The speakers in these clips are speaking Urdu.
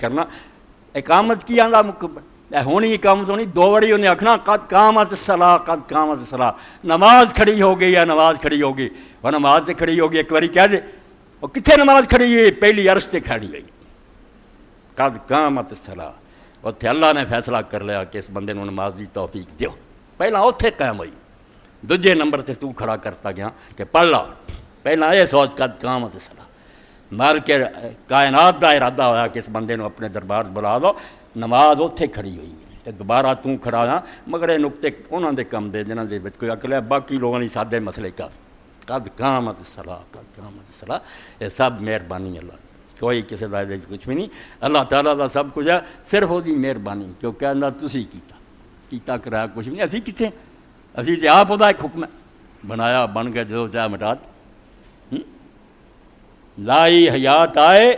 کرنا اقامت کی آندا ہونی اقامت ہونی دو باری انہیں آکھنا قد قامت الصلاۃ قد قامت الصلاۃ نماز کھڑی ہو گئی ہے نماز کھڑی ہوگی وہ نماز سے کھڑی ہوگی ایک باری کہہ دے وہ کتنے نماز کھڑی ہوئی پہلی عرش سے کھڑی گئی قد قامت الصلاۃ اتنے اللہ نے فیصلہ کر لیا کہ اس بندے نو نماز دی توفیق دیو پہلا اتنے قائم ہوئی دوجے نمبر سے تو کھڑا کرتا گیا کہ پڑھ لا پہلا یہ سوچ قد قامت الصلاۃ مر کے کائنات کا ارادہ ہوا کہ اس بندے نو اپنے دربار بلا دو نماز اتنے کھڑی ہوئی ہے دوبارہ تو کھڑا ہاں مگر یہ نقطے انہوں دے کم دے جنہوں دے کوئی عقل ہے باقی لوگوں نے سادے مسئلے کا قد قامت الصلاۃ قد قامت الصلاۃ یہ سب مہربانی اللہ کوئی کسی کا کچھ بھی نہیں اللہ تعالیٰ کا سب کچھ ہے صرف وہ مہربانی کیوں کہنا تسی کیتا کرایا کچھ بھی نہیں اسی کتنے اسی تو آپ وہ ایک حکم ہے بنایا بن گئے جو چاہے مٹا لائی حیات آئے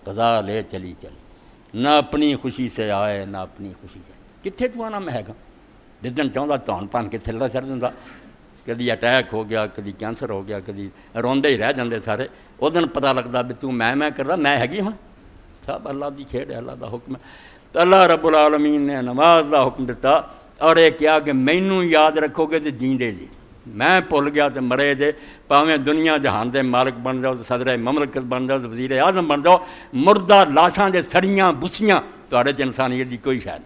قضا لے چلی نہ اپنی خوشی سے آئے نہ اپنی خوشی سے کتنے تو آنا میں گا جس دن چاہتا تون پان کے تھلے سر دوں کدی اٹیک ہو گیا کدی کینسر ہو گیا کدی روندے ہی رہ جاندے سارے اس دن پتہ لگتا بھی تو میں کر رہا میں ہے ہوں سب اللہ دی کھیڑ ہے اللہ دا حکم ہے تو اللہ رب العالمین نے نماز دا حکم دیتا اور یہ کیا کہ مینوں یاد رکھو گے تو جیندے جی میں بھول گیا تو مرے جے پاویں دنیا جہان دے مالک بن جاؤ تو صدر مملکت بن جاؤ تو وزیر اعظم بن جاؤ مردہ لاشاں دے سڑیاں بسیاں تہاڈے چ انسانیت دی کوئی شاید